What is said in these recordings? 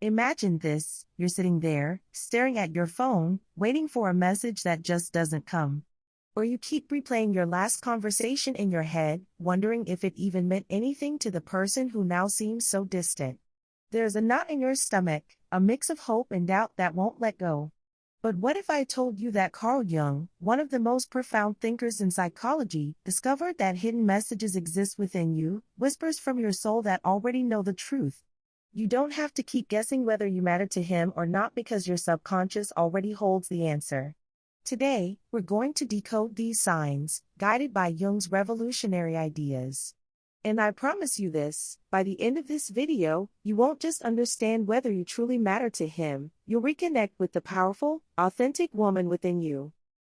Imagine this, you're sitting there, staring at your phone, waiting for a message that just doesn't come. Or you keep replaying your last conversation in your head, wondering if it even meant anything to the person who now seems so distant. There's a knot in your stomach, a mix of hope and doubt that won't let go. But what if I told you that Carl Jung, one of the most profound thinkers in psychology, discovered that hidden messages exist within you, whispers from your soul that already know the truth? You don't have to keep guessing whether you matter to him or not because your subconscious already holds the answer. Today, we're going to decode these signs, guided by Jung's revolutionary ideas. And I promise you this, by the end of this video, you won't just understand whether you truly matter to him, you'll reconnect with the powerful, authentic woman within you.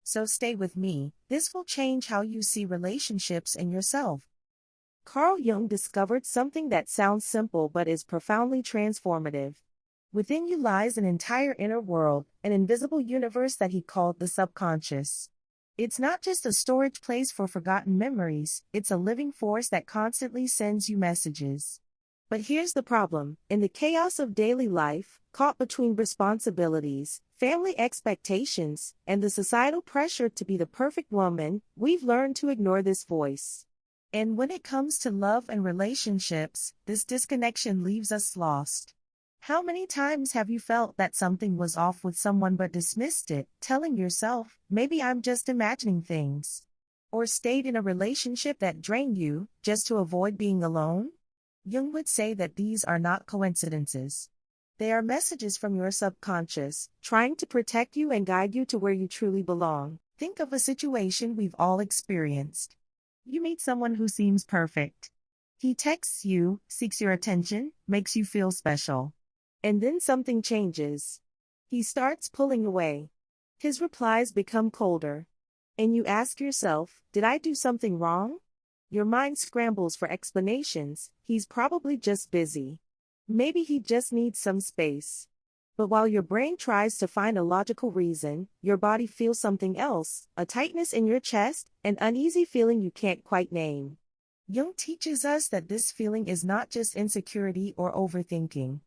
So stay with me, this will change how you see relationships and yourself. Carl Jung discovered something that sounds simple but is profoundly transformative. Within you lies an entire inner world, an invisible universe that he called the subconscious. It's not just a storage place for forgotten memories, it's a living force that constantly sends you messages. But here's the problem, in the chaos of daily life, caught between responsibilities, family expectations, and the societal pressure to be the perfect woman, we've learned to ignore this voice. And when it comes to love and relationships, this disconnection leaves us lost. How many times have you felt that something was off with someone but dismissed it, telling yourself, maybe I'm just imagining things? Or stayed in a relationship that drained you, just to avoid being alone? Jung would say that these are not coincidences. They are messages from your subconscious, trying to protect you and guide you to where you truly belong. Think of a situation we've all experienced. You meet someone who seems perfect. He texts you, seeks your attention, makes you feel special. And then something changes. He starts pulling away. His replies become colder. And you ask yourself, did I do something wrong? Your mind scrambles for explanations. He's probably just busy. Maybe he just needs some space. But while your brain tries to find a logical reason, your body feels something else, a tightness in your chest, an uneasy feeling you can't quite name. Jung teaches us that this feeling is not just insecurity or overthinking.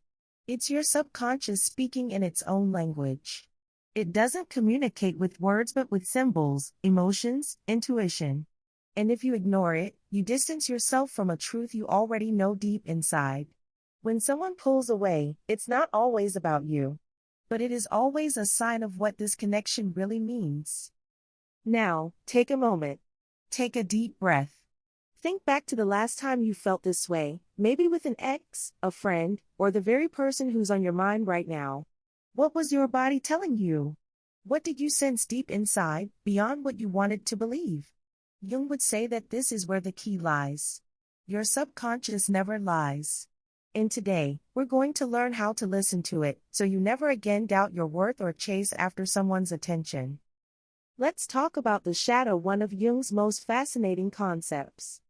It's your subconscious speaking in its own language. It doesn't communicate with words but with symbols, emotions, intuition. And if you ignore it, you distance yourself from a truth you already know deep inside. When someone pulls away, it's not always about you. But it is always a sign of what this connection really means. Now, take a moment. Take a deep breath. Think back to the last time you felt this way, maybe with an ex, a friend, or the very person who's on your mind right now. What was your body telling you? What did you sense deep inside, beyond what you wanted to believe? Jung would say that this is where the key lies. Your subconscious never lies. And today, we're going to learn how to listen to it, so you never again doubt your worth or chase after someone's attention. Let's talk about the shadow, one of Jung's most fascinating concepts.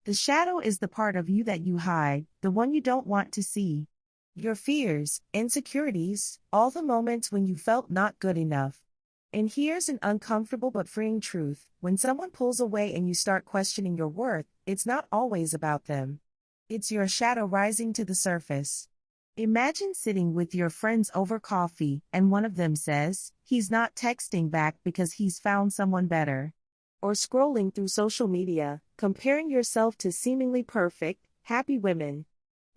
The shadow is the part of you that you hide, the one you don't want to see. Your fears, insecurities, all the moments when you felt not good enough. And here's an uncomfortable but freeing truth. When someone pulls away and you start questioning your worth, it's not always about them. It's your shadow rising to the surface. Imagine sitting with your friends over coffee, and one of them says, he's not texting back because he's found someone better. Or scrolling through social media, comparing yourself to seemingly perfect, happy women.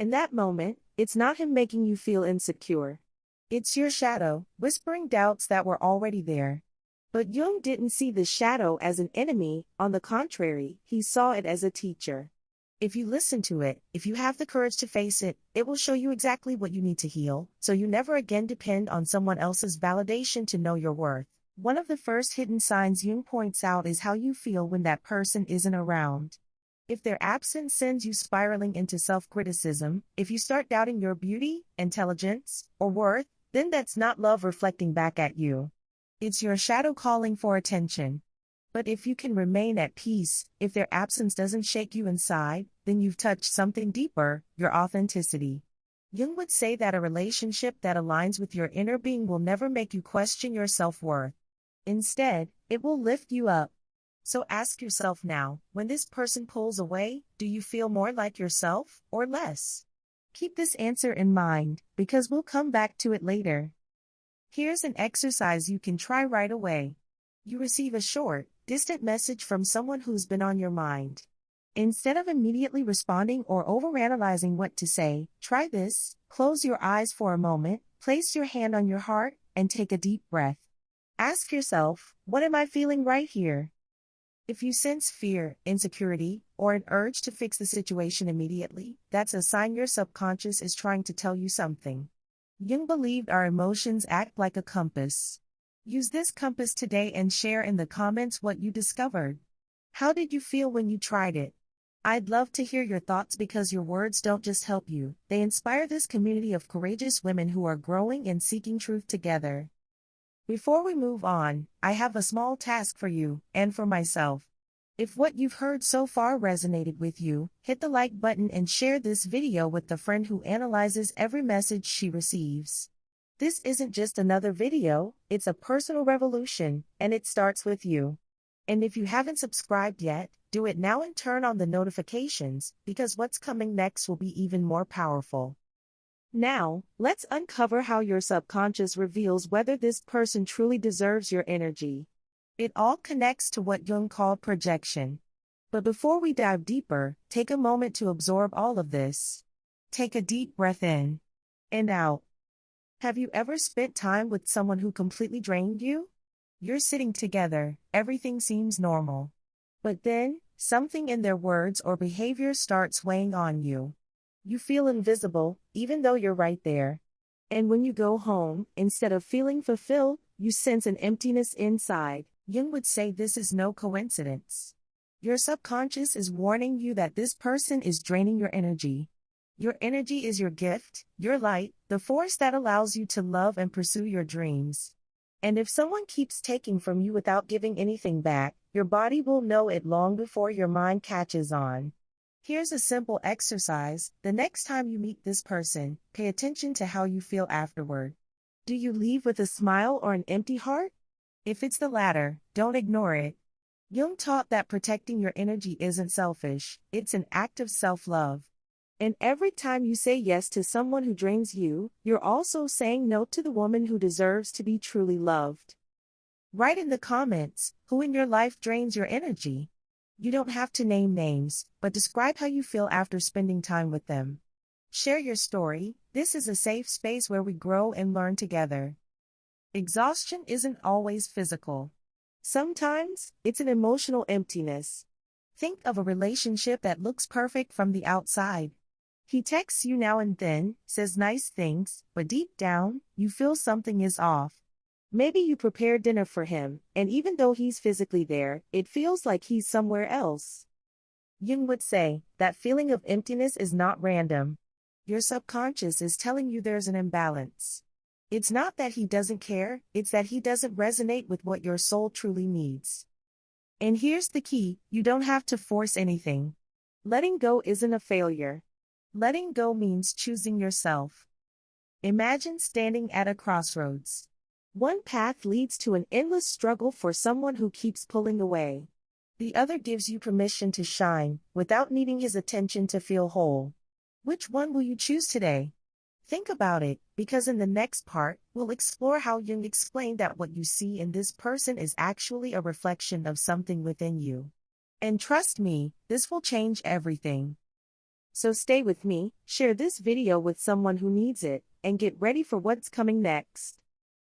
In that moment, it's not him making you feel insecure. It's your shadow, whispering doubts that were already there. But Jung didn't see the shadow as an enemy, on the contrary, he saw it as a teacher. If you listen to it, if you have the courage to face it, it will show you exactly what you need to heal, so you never again depend on someone else's validation to know your worth. One of the first hidden signs Jung points out is how you feel when that person isn't around. If their absence sends you spiraling into self-criticism, if you start doubting your beauty, intelligence, or worth, then that's not love reflecting back at you. It's your shadow calling for attention. But if you can remain at peace, if their absence doesn't shake you inside, then you've touched something deeper, your authenticity. Jung would say that a relationship that aligns with your inner being will never make you question your self-worth. Instead, it will lift you up. So ask yourself now, when this person pulls away, do you feel more like yourself, or less? Keep this answer in mind, because we'll come back to it later. Here's an exercise you can try right away. You receive a short, distant message from someone who's been on your mind. Instead of immediately responding or overanalyzing what to say, try this. Close your eyes for a moment, place your hand on your heart, and take a deep breath. Ask yourself, what am I feeling right here? If you sense fear, insecurity, or an urge to fix the situation immediately, that's a sign your subconscious is trying to tell you something. Jung believed our emotions act like a compass. Use this compass today and share in the comments what you discovered. How did you feel when you tried it? I'd love to hear your thoughts because your words don't just help you, they inspire this community of courageous women who are growing and seeking truth together. Before we move on, I have a small task for you, and for myself. If what you've heard so far resonated with you, hit the like button and share this video with the friend who analyzes every message she receives. This isn't just another video, it's a personal revolution, and it starts with you. And if you haven't subscribed yet, do it now and turn on the notifications, because what's coming next will be even more powerful. Now, let's uncover how your subconscious reveals whether this person truly deserves your energy. It all connects to what Jung called projection. But before we dive deeper, take a moment to absorb all of this. Take a deep breath in and out. Have you ever spent time with someone who completely drained you? You're sitting together, everything seems normal. But then, something in their words or behavior starts weighing on you. You feel invisible, even though you're right there. And when you go home, instead of feeling fulfilled, you sense an emptiness inside. Jung would say this is no coincidence. Your subconscious is warning you that this person is draining your energy. Your energy is your gift, your light, the force that allows you to love and pursue your dreams. And if someone keeps taking from you without giving anything back, your body will know it long before your mind catches on. Here's a simple exercise. The next time you meet this person, pay attention to how you feel afterward. Do you leave with a smile or an empty heart? If it's the latter, don't ignore it. Jung taught that protecting your energy isn't selfish, it's an act of self-love. And every time you say yes to someone who drains you, you're also saying no to the woman who deserves to be truly loved. Write in the comments, who in your life drains your energy? You don't have to name names, but describe how you feel after spending time with them. Share your story. This is a safe space where we grow and learn together. Exhaustion isn't always physical. Sometimes, it's an emotional emptiness. Think of a relationship that looks perfect from the outside. He texts you now and then, says nice things, but deep down, you feel something is off. Maybe you prepare dinner for him, and even though he's physically there, it feels like he's somewhere else. Jung would say, that feeling of emptiness is not random. Your subconscious is telling you there's an imbalance. It's not that he doesn't care, it's that he doesn't resonate with what your soul truly needs. And here's the key, you don't have to force anything. Letting go isn't a failure. Letting go means choosing yourself. Imagine standing at a crossroads. One path leads to an endless struggle for someone who keeps pulling away. The other gives you permission to shine, without needing his attention to feel whole. Which one will you choose today? Think about it, because in the next part, we'll explore how Jung explained that what you see in this person is actually a reflection of something within you. And trust me, this will change everything. So stay with me, share this video with someone who needs it, and get ready for what's coming next.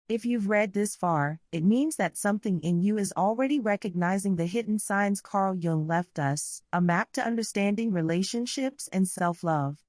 If you've read this far, it means that something in you is already recognizing the hidden signs Carl Jung left us, a map to understanding relationships and self-love.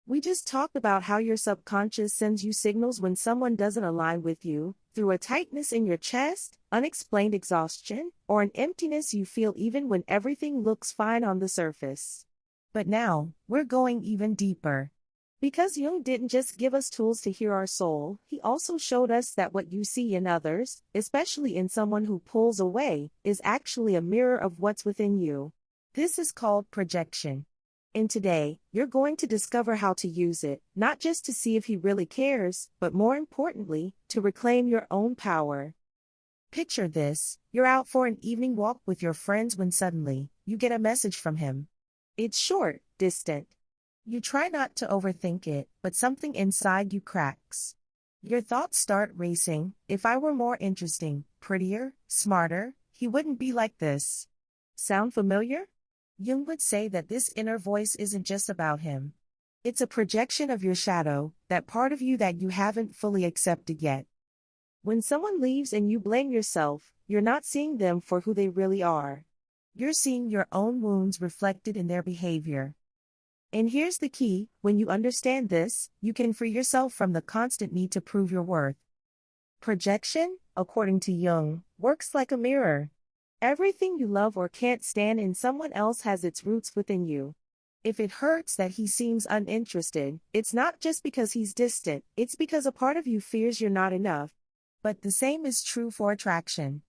We just talked about how your subconscious sends you signals when someone doesn't align with you, through a tightness in your chest, unexplained exhaustion, or an emptiness you feel even when everything looks fine on the surface. But now, we're going even deeper. Because Jung didn't just give us tools to hear our soul, he also showed us that what you see in others, especially in someone who pulls away, is actually a mirror of what's within you. This is called projection. And today, you're going to discover how to use it, not just to see if he really cares, but more importantly, to reclaim your own power. Picture this, you're out for an evening walk with your friends when suddenly, you get a message from him. It's short, distant. You try not to overthink it, but something inside you cracks. Your thoughts start racing. If I were more interesting, prettier, smarter, he wouldn't be like this. Sound familiar? Jung would say that this inner voice isn't just about him. It's a projection of your shadow, that part of you that you haven't fully accepted yet. When someone leaves and you blame yourself, you're not seeing them for who they really are. You're seeing your own wounds reflected in their behavior. And here's the key: when you understand this, you can free yourself from the constant need to prove your worth. Projection, according to Jung, works like a mirror. Everything you love or can't stand in someone else has its roots within you. If it hurts that he seems uninterested, it's not just because he's distant, it's because a part of you fears you're not enough. But the same is true for attraction.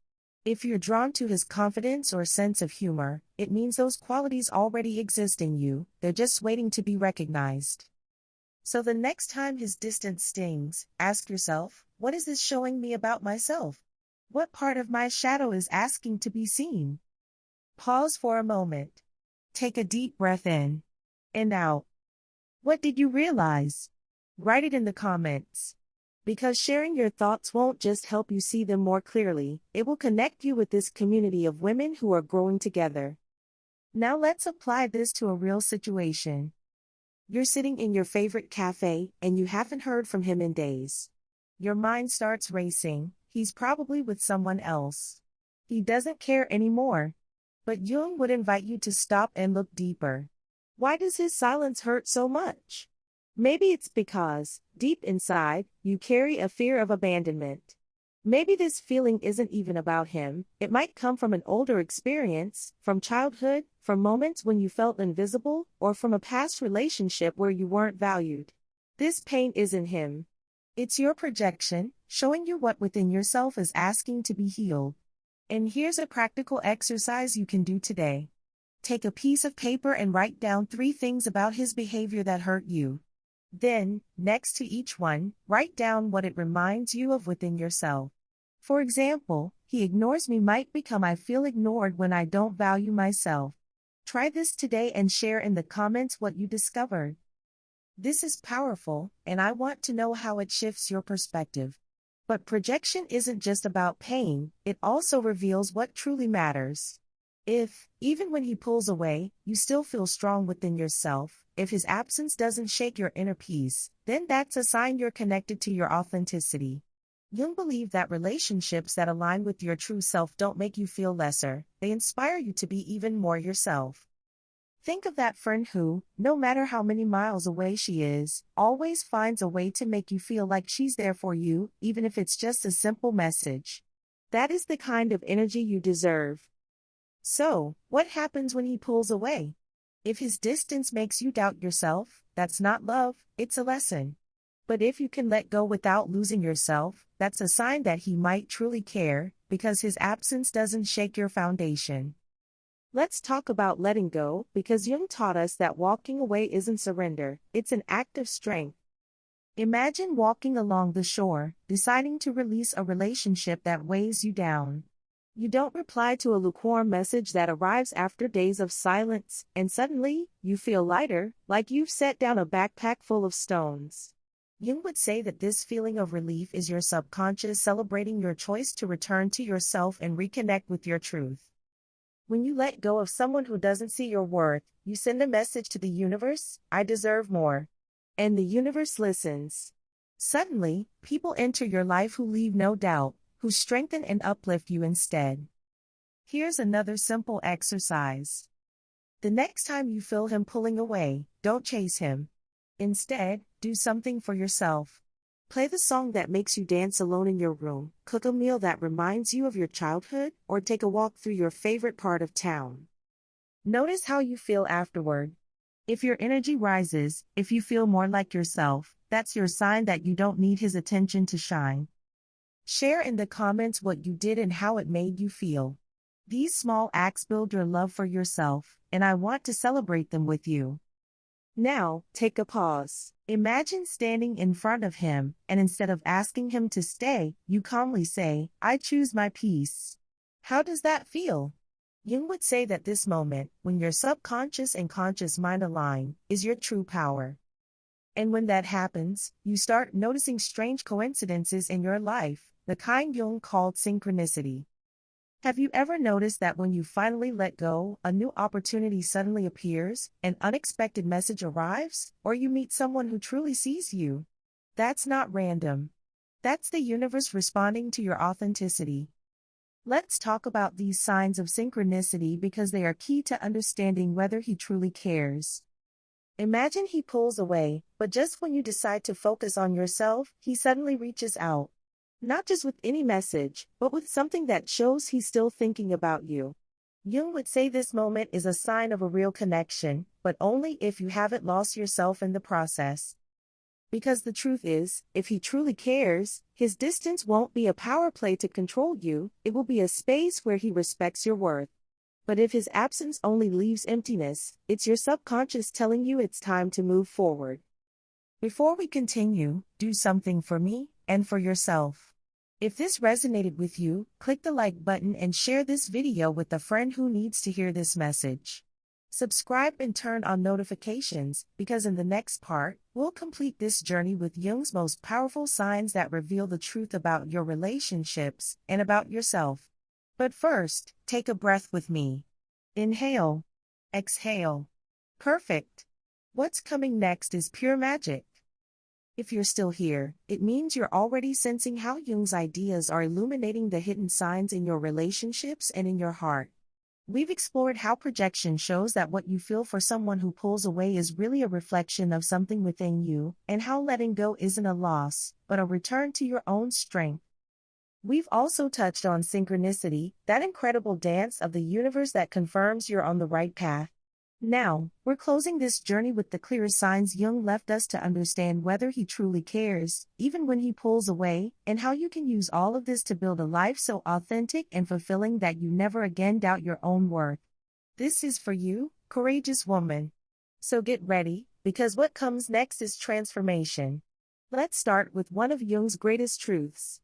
If you're drawn to his confidence or sense of humor, it means those qualities already exist in you, they're just waiting to be recognized. So the next time his distance stings, ask yourself, what is this showing me about myself? What part of my shadow is asking to be seen? Pause for a moment. Take a deep breath in and out. What did you realize? Write it in the comments. Because sharing your thoughts won't just help you see them more clearly, it will connect you with this community of women who are growing together. Now let's apply this to a real situation. You're sitting in your favorite cafe, and you haven't heard from him in days. Your mind starts racing. He's probably with someone else. He doesn't care anymore. But Jung would invite you to stop and look deeper. Why does his silence hurt so much? Maybe it's because, deep inside, you carry a fear of abandonment. Maybe this feeling isn't even about him. It might come from an older experience, from childhood, from moments when you felt invisible, or from a past relationship where you weren't valued. This pain isn't him. It's your projection, showing you what within yourself is asking to be healed. And here's a practical exercise you can do today. Take a piece of paper and write down 3 things about his behavior that hurt you. Then, next to each one, write down what it reminds you of within yourself. For example, he ignores me might become I feel ignored when I don't value myself. Try this today and share in the comments what you discovered. This is powerful, and I want to know how it shifts your perspective. But projection isn't just about pain, it also reveals what truly matters. If, even when he pulls away, you still feel strong within yourself, if his absence doesn't shake your inner peace, then that's a sign you're connected to your authenticity. Jung believed that relationships that align with your true self don't make you feel lesser, they inspire you to be even more yourself. Think of that friend who, no matter how many miles away she is, always finds a way to make you feel like she's there for you, even if it's just a simple message. That is the kind of energy you deserve. So, what happens when he pulls away? If his distance makes you doubt yourself, that's not love, it's a lesson. But if you can let go without losing yourself, that's a sign that he might truly care, because his absence doesn't shake your foundation. Let's talk about letting go, because Jung taught us that walking away isn't surrender, it's an act of strength. Imagine walking along the shore, deciding to release a relationship that weighs you down. You don't reply to a lukewarm message that arrives after days of silence, and suddenly, you feel lighter, like you've set down a backpack full of stones. Jung would say that this feeling of relief is your subconscious celebrating your choice to return to yourself and reconnect with your truth. When you let go of someone who doesn't see your worth, you send a message to the universe, I deserve more. And the universe listens. Suddenly, people enter your life who leave no doubt, who strengthen and uplift you instead. Here's another simple exercise. The next time you feel him pulling away, don't chase him. Instead, do something for yourself. Play the song that makes you dance alone in your room, cook a meal that reminds you of your childhood, or take a walk through your favorite part of town. Notice how you feel afterward. If your energy rises, if you feel more like yourself, that's your sign that you don't need his attention to shine. Share in the comments what you did and how it made you feel. These small acts build your love for yourself, and I want to celebrate them with you. Now, take a pause. Imagine standing in front of him, and instead of asking him to stay, you calmly say, I choose my peace. How does that feel? Jung would say that this moment, when your subconscious and conscious mind align, is your true power. And when that happens, you start noticing strange coincidences in your life, the kind Jung called synchronicity. Have you ever noticed that when you finally let go, a new opportunity suddenly appears, an unexpected message arrives, or you meet someone who truly sees you? That's not random. That's the universe responding to your authenticity. Let's talk about these signs of synchronicity because they are key to understanding whether he truly cares. Imagine he pulls away, but just when you decide to focus on yourself, he suddenly reaches out. Not just with any message, but with something that shows he's still thinking about you. Jung would say this moment is a sign of a real connection, but only if you haven't lost yourself in the process. Because the truth is, if he truly cares, his distance won't be a power play to control you, it will be a space where he respects your worth. But if his absence only leaves emptiness, it's your subconscious telling you it's time to move forward. Before we continue, do something for me and for yourself. If this resonated with you, click the like button and share this video with a friend who needs to hear this message. Subscribe and turn on notifications, because in the next part, we'll complete this journey with Jung's most powerful signs that reveal the truth about your relationships and about yourself. But first, take a breath with me. Inhale. Exhale. Perfect. What's coming next is pure magic. If you're still here, it means you're already sensing how Jung's ideas are illuminating the hidden signs in your relationships and in your heart. We've explored how projection shows that what you feel for someone who pulls away is really a reflection of something within you, and how letting go isn't a loss, but a return to your own strength. We've also touched on synchronicity, that incredible dance of the universe that confirms you're on the right path. Now, we're closing this journey with the clear signs Jung left us to understand whether he truly cares, even when he pulls away, and how you can use all of this to build a life so authentic and fulfilling that you never again doubt your own worth. This is for you, courageous woman. So get ready, because what comes next is transformation. Let's start with one of Jung's greatest truths.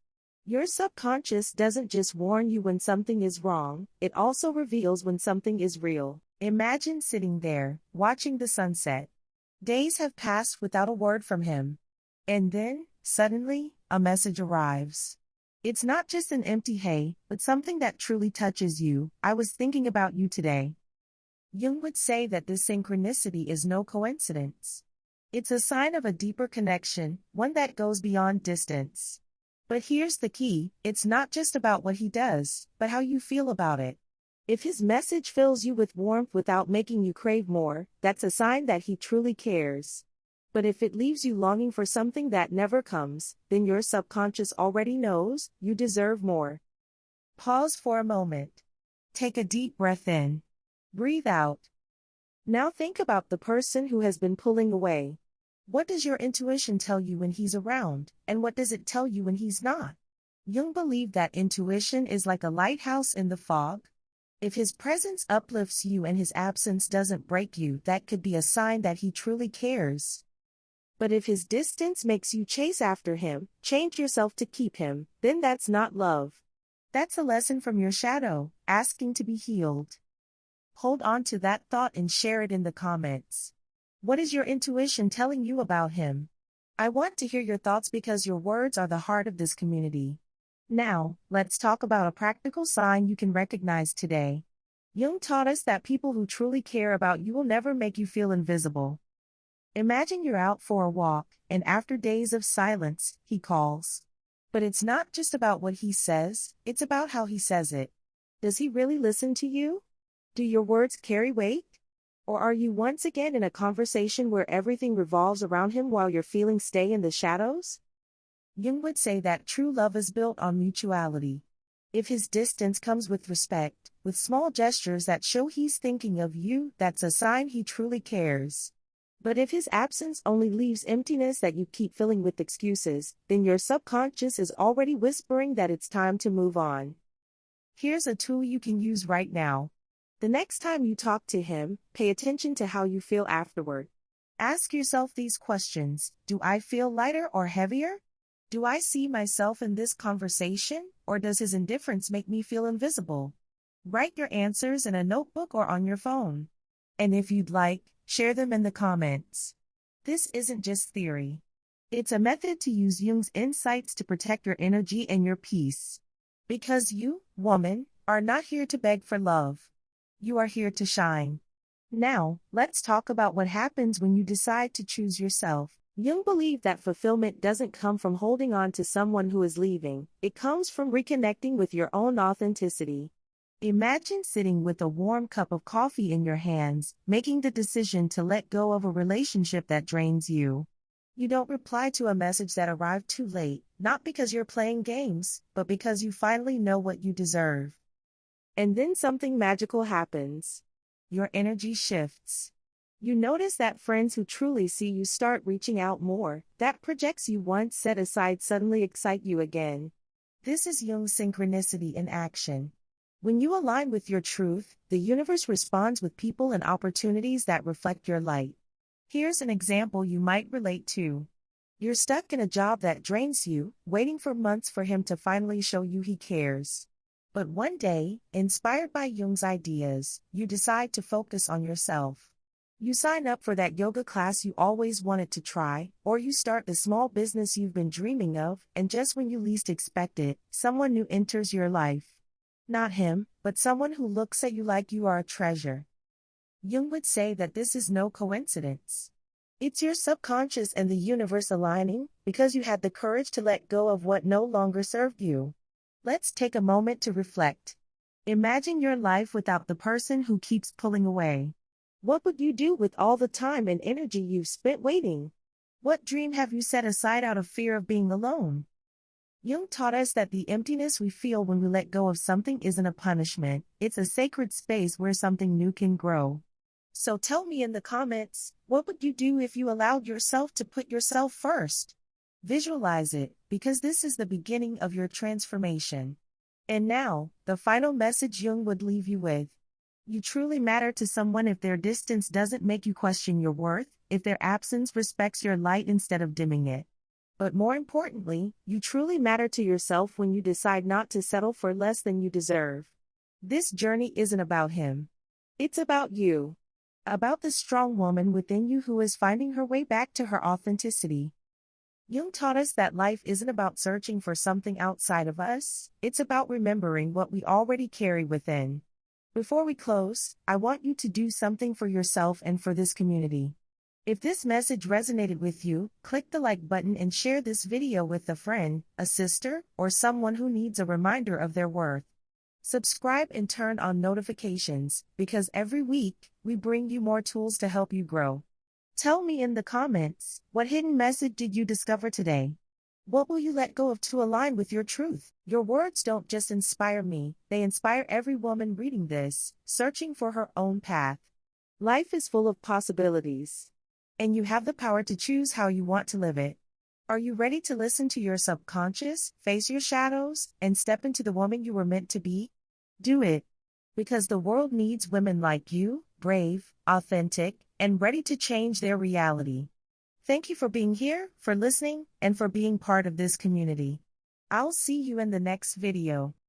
Your subconscious doesn't just warn you when something is wrong, it also reveals when something is real. Imagine sitting there, watching the sunset. Days have passed without a word from him. And then, suddenly, a message arrives. It's not just an empty hey, but something that truly touches you. I was thinking about you today. Jung would say that this synchronicity is no coincidence. It's a sign of a deeper connection, one that goes beyond distance. But here's the key, it's not just about what he does, but how you feel about it. If his message fills you with warmth without making you crave more, that's a sign that he truly cares. But if it leaves you longing for something that never comes, then your subconscious already knows you deserve more. Pause for a moment. Take a deep breath in. Breathe out. Now think about the person who has been pulling away. What does your intuition tell you when he's around, and what does it tell you when he's not? Jung believed that intuition is like a lighthouse in the fog. If his presence uplifts you and his absence doesn't break you, that could be a sign that he truly cares. But if his distance makes you chase after him, change yourself to keep him, then that's not love. That's a lesson from your shadow, asking to be healed. Hold on to that thought and share it in the comments. What is your intuition telling you about him? I want to hear your thoughts because your words are the heart of this community. Now, let's talk about a practical sign you can recognize today. Jung taught us that people who truly care about you will never make you feel invisible. Imagine you're out for a walk, and after days of silence, he calls. But it's not just about what he says, it's about how he says it. Does he really listen to you? Do your words carry weight? Or are you once again in a conversation where everything revolves around him while your feelings stay in the shadows? Jung would say that true love is built on mutuality. If his distance comes with respect, with small gestures that show he's thinking of you, that's a sign he truly cares. But if his absence only leaves emptiness that you keep filling with excuses, then your subconscious is already whispering that it's time to move on. Here's a tool you can use right now. The next time you talk to him, pay attention to how you feel afterward. Ask yourself these questions. Do I feel lighter or heavier? Do I see myself in this conversation, or does his indifference make me feel invisible? Write your answers in a notebook or on your phone. And if you'd like, share them in the comments. This isn't just theory. It's a method to use Jung's insights to protect your energy and your peace. Because you, woman, are not here to beg for love. You are here to shine. Now, let's talk about what happens when you decide to choose yourself. Jung believed that fulfillment doesn't come from holding on to someone who is leaving, it comes from reconnecting with your own authenticity. Imagine sitting with a warm cup of coffee in your hands, making the decision to let go of a relationship that drains you. You don't reply to a message that arrived too late, not because you're playing games, but because you finally know what you deserve. And then something magical happens. Your energy shifts. You notice that friends who truly see you start reaching out more, that projects you once set aside suddenly excite you again. This is Jung's synchronicity in action. When you align with your truth, the universe responds with people and opportunities that reflect your light. Here's an example you might relate to. You're stuck in a job that drains you, waiting for months for him to finally show you he cares. But one day, inspired by Jung's ideas, you decide to focus on yourself. You sign up for that yoga class you always wanted to try, or you start the small business you've been dreaming of, and just when you least expect it, someone new enters your life. Not him, but someone who looks at you like you are a treasure. Jung would say that this is no coincidence. It's your subconscious and the universe aligning, because you had the courage to let go of what no longer served you. Let's take a moment to reflect. Imagine your life without the person who keeps pulling away. What would you do with all the time and energy you've spent waiting? What dream have you set aside out of fear of being alone? Jung taught us that the emptiness we feel when we let go of something isn't a punishment, it's a sacred space where something new can grow. So tell me in the comments, what would you do if you allowed yourself to put yourself first? Visualize it, because this is the beginning of your transformation. And now, the final message Jung would leave you with. You truly matter to someone if their distance doesn't make you question your worth, if their absence respects your light instead of dimming it. But more importantly, you truly matter to yourself when you decide not to settle for less than you deserve. This journey isn't about him. It's about you. About the strong woman within you who is finding her way back to her authenticity. Jung taught us that life isn't about searching for something outside of us, it's about remembering what we already carry within. Before we close, I want you to do something for yourself and for this community. If this message resonated with you, click the like button and share this video with a friend, a sister, or someone who needs a reminder of their worth. Subscribe and turn on notifications, because every week, we bring you more tools to help you grow. Tell me in the comments, what hidden message did you discover today? What will you let go of to align with your truth? Your words don't just inspire me, they inspire every woman reading this, searching for her own path. Life is full of possibilities. And you have the power to choose how you want to live it. Are you ready to listen to your subconscious, face your shadows, and step into the woman you were meant to be? Do it. Because the world needs women like you, brave, authentic, and ready to change their reality. Thank you for being here, for listening, and for being part of this community. I'll see you in the next video.